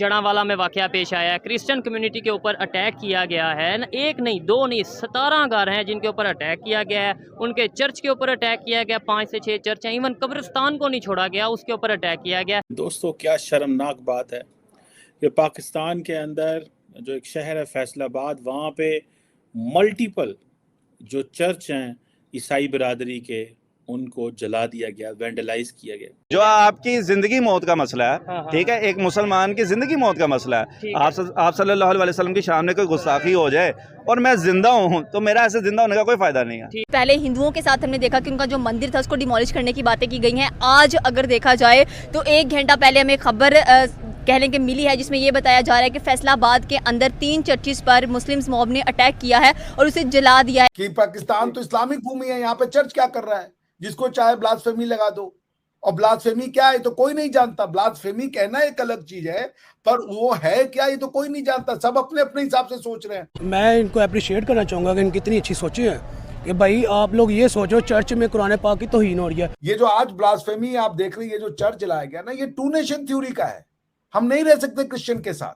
जड़ांवाला में वाकया पेश आया है। क्रिश्चियन कम्युनिटी के ऊपर अटैक किया गया है। एक नहीं, दो नहीं, 17 घर हैं जिनके ऊपर अटैक किया गया है। उनके चर्च के ऊपर अटैक किया गया, 5 से 6 चर्च हैं। इवन कब्रिस्तान को नहीं छोड़ा गया, उसके ऊपर अटैक किया गया। दोस्तों, क्या शर्मनाक बात है कि पाकिस्तान के अंदर जो एक शहर है फैसलाबाद, वहाँ पे मल्टीपल जो चर्च हैं ईसाई बिरादरी के, उनको जला दिया गया, वेंडलाइज किया गया। जो आपकी जिंदगी मौत का मसला है, ठीक है, एक मुसलमान की जिंदगी मौत का मसला है। आप सल्लल्लाहु अलैहि वसल्लम की शान में कोई गुस्ताखी हो जाए और मैं जिंदा हूँ तो मेरा ऐसे जिंदा होने का कोई फायदा नहीं है। पहले हिंदुओं के साथ हमने देखा कि उनका जो मंदिर था उसको डिमोलिश करने की बातें की गई हैं। आज अगर देखा जाए तो 1 घंटा पहले हमें खबर कह लें कि मिली है, जिसमें ये बताया जा रहा है कि फैसलाबाद के अंदर 3 चर्चिस पर मुस्लिम्स मॉब ने अटैक किया है और उसे जला दिया है। कि पाकिस्तान तो इस्लामिक भूमि है, यहाँ पे चर्च क्या कर रहा है? जिसको चाहे ब्लास्फेमी लगा दो। और ब्लास्फेमी क्या है तो कोई नहीं जानता। ब्लास्फेमी कहना एक अलग चीज है, पर वो है क्या ये तो कोई नहीं जानता। सब अपने अपने हिसाब से सोच रहे हैं। मैं इनको अप्रिशिएट करना चाहूंगा कि इनकी इतनी अच्छी सोची है कि भाई आप लोग ये सोचो चर्च में कुरान पाक की तौहीन हो रही है। ये जो आज ब्लास्फेमी आप देख रही है, जो चर्च जलाया गया ना, ये 2 नेशन थ्योरी का है। हम नहीं रह सकते क्रिश्चियन के साथ।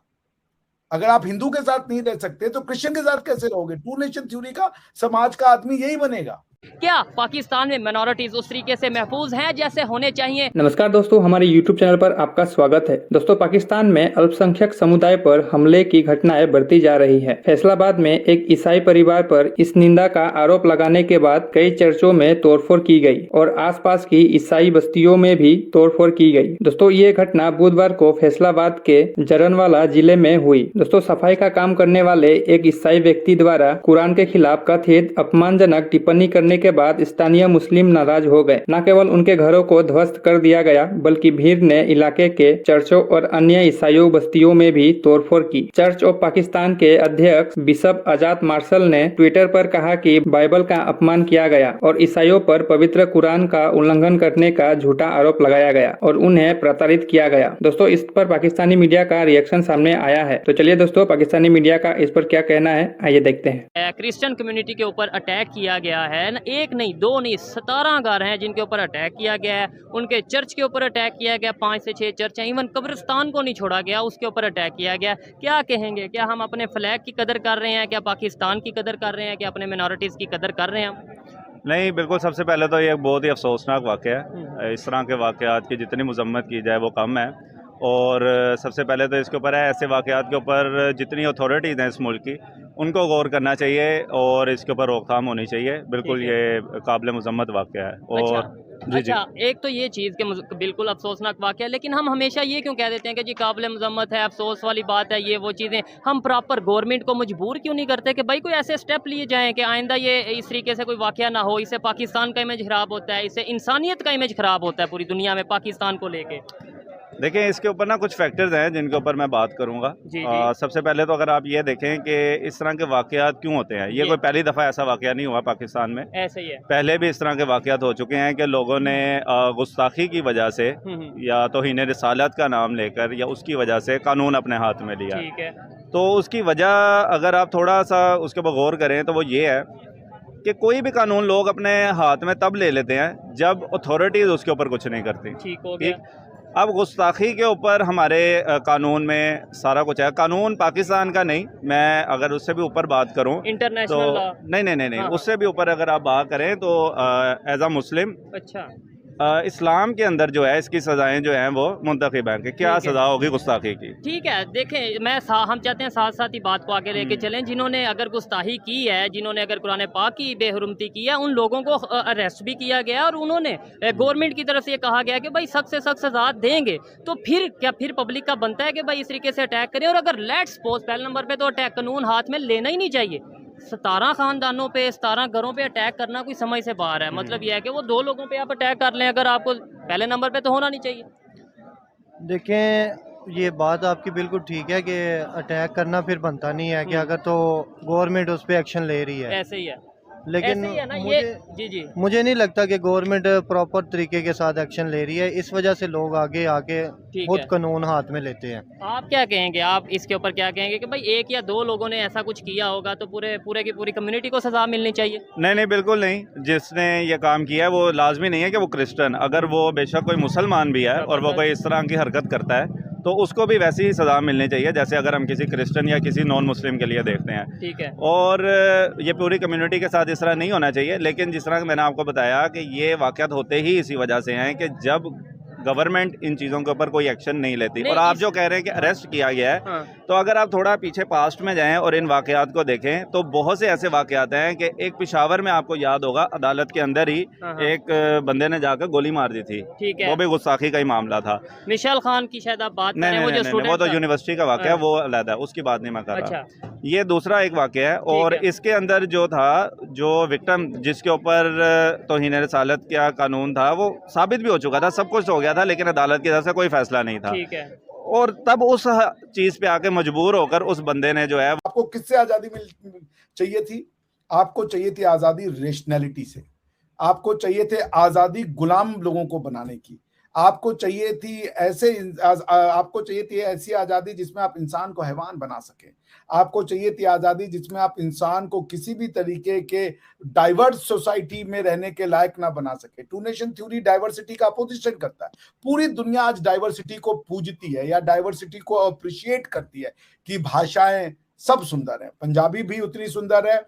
अगर आप हिंदू के साथ नहीं रह सकते तो क्रिश्चियन के साथ कैसे रहोगे? 2 नेशन थ्योरी का समाज का आदमी यही बनेगा। क्या पाकिस्तान में माइनॉरिटीज उस तरीके से महफूज हैं जैसे होने चाहिए? नमस्कार दोस्तों, हमारे YouTube चैनल पर आपका स्वागत है। दोस्तों, पाकिस्तान में अल्पसंख्यक समुदाय पर हमले की घटनाएं बढ़ती जा रही है। फैसलाबाद में एक ईसाई परिवार पर इस निंदा का आरोप लगाने के बाद कई चर्चों में तोड़फोड़ की गई और आसपास की ईसाई बस्तियों में भी तोड़फोड़ की गई। दोस्तों, ये घटना बुधवार को फैसलाबाद के जड़ांवाला जिले में हुई। दोस्तों, सफाई का काम करने वाले एक ईसाई व्यक्ति द्वारा कुरान के खिलाफ कथित अपमानजनक टिप्पणी करने के बाद स्थानीय मुस्लिम नाराज हो गए। न केवल उनके घरों को ध्वस्त कर दिया गया, बल्कि भीड़ ने इलाके के चर्चों और अन्य ईसाई बस्तियों में भी तोड़फोड़ की। चर्च ऑफ पाकिस्तान के अध्यक्ष बिशप आजाद मार्शल ने ट्विटर पर कहा कि बाइबल का अपमान किया गया और ईसाइयों पर पवित्र कुरान का उल्लंघन करने का झूठा आरोप लगाया गया और उन्हें प्रताड़ित किया गया। दोस्तों, इस पर पाकिस्तानी मीडिया का रिएक्शन सामने आया है। तो चलिए दोस्तों, पाकिस्तानी मीडिया का इस पर क्या कहना है, आइए देखते हैं। क्रिश्चियन कम्युनिटी के ऊपर अटैक किया गया है। एक नहीं, दो नहीं, 17 घर हैं जिनके ऊपर अटैक किया गया है। उनके चर्च के ऊपर अटैक किया गया, 5 से 6 चर्च हैं। इवन कब्रिस्तान को नहीं छोड़ा गया, उसके ऊपर अटैक किया गया। क्या कहेंगे? क्या हम अपने फ्लैग की कदर कर रहे हैं? क्या पाकिस्तान की कदर कर रहे हैं? क्या अपने मिनॉरिटीज़ की कदर कर रहे हैं हम? नहीं, बिल्कुल। सबसे पहले तो ये बहुत ही अफसोसनाक वाक़या है। इस तरह के वाक़यात की जितनी मज़म्मत की जाए वो कम है। और सबसे पहले तो इसके ऊपर है, ऐसे वाक़यात के ऊपर जितनी अथॉरिटीज़ हैं इस मुल्क की, उनको गौर करना चाहिए और इसके ऊपर रोकथाम होनी चाहिए। बिल्कुल ये काबिल मज़म्मत वाक़या है। और अच्छा, एक तो ये चीज़ के बिल्कुल अफसोसनाक वाक़या है, लेकिन हम हमेशा ये क्यों कह देते हैं कि जी काबिल मज़म्मत है, अफसोस वाली बात है, ये वो चीज़ें। हम प्रॉपर गवर्नमेंट को मजबूर क्यों नहीं करते कि भाई कोई ऐसे स्टेप लिए जाएँ कि आइंदा ये इस तरीके से कोई वाक़या ना हो? इससे पाकिस्तान का इमेज ख़राब होता है, इससे इंसानियत का इमेज ख़राब होता है पूरी दुनिया में पाकिस्तान को लेके। देखिए, इसके ऊपर ना कुछ फैक्टर्स हैं जिनके ऊपर मैं बात करूंगा। सबसे पहले तो अगर आप ये देखें कि इस तरह के वाक़यात क्यों होते हैं, ये कोई पहली दफ़ा ऐसा वाक़या नहीं हुआ पाकिस्तान में। ऐसे ही है, पहले भी इस तरह के वाक़यात हो चुके हैं कि लोगों ने गुस्ताखी की वजह से या तौहीन रिसालत का नाम लेकर या उसकी वजह से कानून अपने हाथ में लिया। ठीक है। तो उसकी वजह अगर आप थोड़ा सा उसके ऊपर गौर करें तो वो ये है कि कोई भी कानून लोग अपने हाथ में तब ले लेते हैं जब अथॉरिटीज़ उसके ऊपर कुछ नहीं करती। ठीक हो गया। अब गुस्ताखी के ऊपर हमारे कानून में सारा कुछ है। कानून पाकिस्तान का नहीं, मैं अगर उससे भी ऊपर बात करूं इंटरनेशनल तो नहीं, उससे भी ऊपर अगर आप बात करें तो एज अ मुस्लिम, अच्छा, इस्लाम के अंदर जो है इसकी सज़ाएं जो हैं वो मुंतखब हैं कि क्या सज़ा होगी गुस्ताखी की। ठीक है। देखें, हम चाहते हैं साथ साथ ही बात को आगे लेके चलें। जिन्होंने अगर गुस्ताही की है, जिन्होंने अगर कुरान पाक की बेहुरमती की है, उन लोगों को अरेस्ट भी किया गया और उन्होंने गवर्नमेंट की तरफ से ये कहा गया कि भाई सख्त से सख्त सजा देंगे। तो फिर पब्लिक का बनता है कि भाई इस तरीके से अटैक करें। और अगर लेट्स सपोज पहले नंबर पे तो अटैक कानून हाथ में लेना ही नहीं चाहिए। 17 खानदानों पे, 17 घरों पे अटैक करना कोई समझ से बाहर है। मतलब यह है कि वो 2 लोगों पे आप अटैक कर लें, अगर आपको पहले नंबर पे तो होना नहीं चाहिए। देखें, ये बात आपकी बिल्कुल ठीक है कि अटैक करना फिर बनता नहीं है कि अगर तो गवर्नमेंट उस पर एक्शन ले रही है। ऐसे ही है, लेकिन ऐसे ही है ना जी मुझे नहीं लगता कि गवर्नमेंट प्रॉपर तरीके के साथ एक्शन ले रही है। इस वजह से लोग आगे आके खुद कानून हाथ में लेते हैं। आप क्या कहेंगे? आप इसके ऊपर क्या कहेंगे कि भाई 1 या 2 लोगों ने ऐसा कुछ किया होगा तो पूरे की पूरी कम्युनिटी को सजा मिलनी चाहिए? नहीं, बिल्कुल नहीं। जिसने ये काम किया है वो लाजमी नहीं है कि वो क्रिश्चियन, अगर वो बेशक कोई मुसलमान भी है और वो कोई इस तरह की हरकत करता है तो उसको भी वैसी ही सज़ा मिलनी चाहिए जैसे अगर हम किसी क्रिश्चियन या किसी नॉन मुस्लिम के लिए देखते हैं। ठीक है। और ये पूरी कम्युनिटी के साथ इस तरह नहीं होना चाहिए, लेकिन जिस तरह मैंने आपको बताया कि ये वाक़यात होते ही इसी वजह से हैं कि जब गवर्नमेंट इन चीज़ों के ऊपर कोई एक्शन नहीं लेती। और आप जो कह रहे हैं कि अरेस्ट किया गया है, हाँ। तो अगर आप थोड़ा पीछे पास्ट में जाएं और इन वाक़यात को देखें तो बहुत से ऐसे वाक़यात हैं कि एक पेशावर में आपको याद होगा अदालत के अंदर ही हाँ। एक बंदे ने जाकर गोली मार दी थी। ठीक है। वो भी गुस्ताखी का ही मामला था। मिशेल खान की शायद आप बात कर रहे हैं, वो जो नहीं, वो स्टूडेंट तो था। यूनिवर्सिटी का वाक़या है, वो अलग है, उसकी बात नहीं मैं कर रहा। अच्छा। ये दूसरा एक वाक़या है। और है। इसके अंदर जो था, जो विक्टिम जिसके ऊपर तौहीन रसालत का कानून था, वो साबित भी हो चुका था, सब कुछ हो गया था, लेकिन अदालत की तरफ से कोई फैसला नहीं था। ठीक है। और तब उस चीज़ पे आके मजबूर होकर उस बंदे ने जो है, आपको किससे आजादी मिल चाहिए थी? आपको चाहिए थी आजादी रेशनैलिटी से। आपको चाहिए थे आजादी गुलाम लोगों को बनाने की। आपको चाहिए थी आपको चाहिए थी ऐसी आजादी जिसमें आप इंसान को हैवान बना सके। आपको चाहिए थी आजादी जिसमें आप इंसान को किसी भी तरीके के डाइवर्स सोसाइटी में रहने के लायक ना बना सके। टू नेशन थ्योरी डाइवर्सिटी का अपोजिशन करता है। पूरी दुनिया आज डाइवर्सिटी को पूजती है या डाइवर्सिटी को अप्रिशिएट करती है कि भाषाएं सब सुंदर है। पंजाबी भी उतनी सुंदर है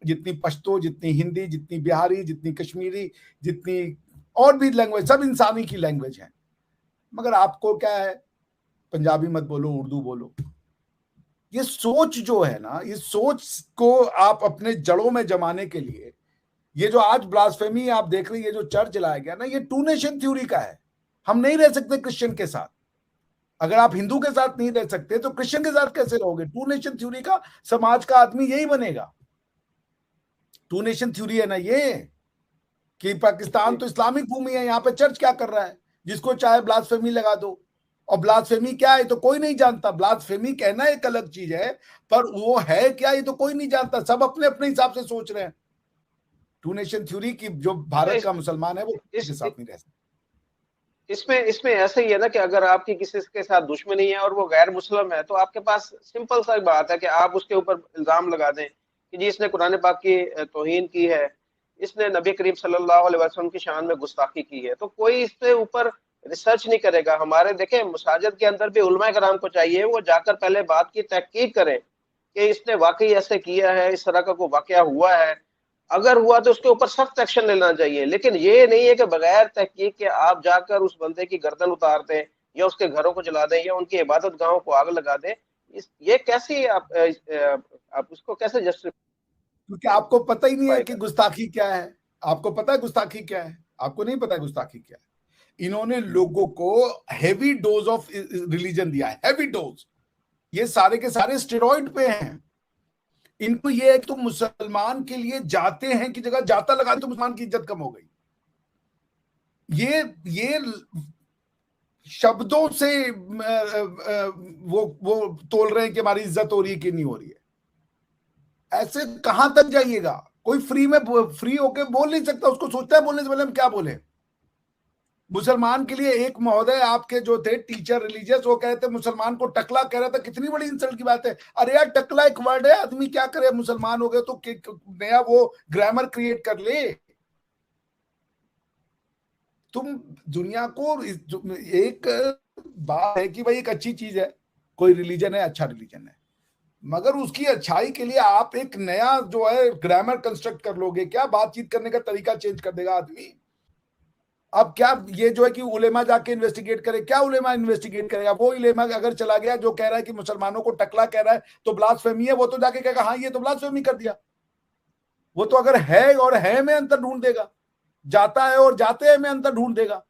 जितनी पश्तो, जितनी हिंदी, जितनी बिहारी, जितनी कश्मीरी, जितनी और भी लैंग्वेज, सब इंसानी की लैंग्वेज है। मगर आपको क्या है, पंजाबी मत बोलो, उर्दू बोलो। ये सोच जो है ना, इस सोच को आप अपने जड़ों में जमाने के लिए, ये जो आज ब्लास्फेमी आप देख रहे हैं, ये जो चर्च जलाया गया ना, ये टू नेशन थ्योरी का है। हम नहीं रह सकते क्रिश्चियन के साथ। अगर आप हिंदू के साथ नहीं रह सकते तो क्रिश्चियन के साथ कैसे रहोगे? टू नेशन थ्योरी का समाज का आदमी यही बनेगा। टू नेशन थ्योरी है ना ये, कि पाकिस्तान तो इस्लामिक भूमि है, यहाँ पे चर्च क्या कर रहा है? जिसको चाहे ब्लास्फेमी लगा दो। और ब्लास्फेमी क्या है तो कोई नहीं जानता। ब्लास्फेमी कहना एक अलग चीज है, पर वो है क्या ये तो कोई नहीं जानता। सब अपने अपने हिसाब से सोच रहे हैं। टू नेशन थ्योरी की जो भारत का मुसलमान है वो इसके साथ नहीं रह सकता। इसमें ऐसा ही है ना कि अगर आपकी किसी के साथ दुश्मनी है और वो गैर मुस्लिम है, तो आपके पास सिंपल सा बात है कि आप उसके ऊपर इल्जाम लगा दें कि जी इसने कुरान पाक की तौहीन की है, इसने नबी करीम सल्लल्लाहु अलैहि वसल्लम की शान में गुस्ताखी की है। तो कोई इससे ऊपर रिसर्च नहीं करेगा। हमारे देखें मसाजिद के अंदर भी उलमा कराम को चाहिए वो जाकर पहले बात की तहकीक करें कि इसने वाकई ऐसे किया है, इस तरह का कोई वाकया हुआ है। अगर हुआ तो उसके ऊपर सख्त एक्शन लेना चाहिए। लेकिन ये नहीं है कि बगैर तहकीक के आप जाकर उस बंदे की गर्दन उतार दें या उसके घरों को जला दें या उनकी इबादत गाहों को आग लगा दें। ये कैसी आप उसको कैसे जस्टिफाई? क्योंकि आपको पता ही नहीं है कि गुस्ताखी क्या है। आपको पता है गुस्ताखी क्या है? आपको नहीं पता गुस्ताखी क्या है। इन्होंने लोगों को हेवी डोज ऑफ रिलीजन दिया है, हेवी डोज। ये सारे के सारे स्टेरॉइड पे हैं। इनको ये है कि तुम मुसलमान के लिए जाते हैं की जगह जाता लगा तो मुसलमान की इज्जत कम हो गई। ये शब्दों से वो तोल रहे हैं कि हमारी इज्जत हो रही है कि नहीं हो रही है। ऐसे कहां तक जाइएगा? कोई फ्री होके बोल नहीं सकता। उसको सोचता है बोलने से पहले हम क्या बोले। मुसलमान के लिए एक महोदय आपके जो थे टीचर रिलीजियस, वो कहते मुसलमान को टकला कह रहा था। कितनी बड़ी इंसल्ट की बात है। अरे यार टकला एक वर्ड है, आदमी क्या करे, मुसलमान हो गए तो नया वो ग्रामर क्रिएट कर ले। तुम दुनिया को एक बात है कि भाई एक अच्छी चीज है, कोई रिलीजन है, अच्छा रिलीजन है, मगर उसकी अच्छाई के लिए आप एक नया जो है ग्रामर कंस्ट्रक्ट कर लोगे क्या? बातचीत करने का तरीका चेंज कर देगा आदमी। अब क्या ये जो है कि उलेमा जाके इन्वेस्टिगेट करे? क्या उलेमा इन्वेस्टिगेट करेगा? वो उलेमा अगर चला गया जो कह रहा है कि मुसलमानों को टकला कह रहा है तो ब्लास्फेमी है, वो तो जाके कहेगा हाँ ये तो ब्लास्फेमी कर दिया। वो तो अगर है और है में अंतर ढूंढ देगा, जाता है और जाते हैं में अंतर ढूंढ देगा।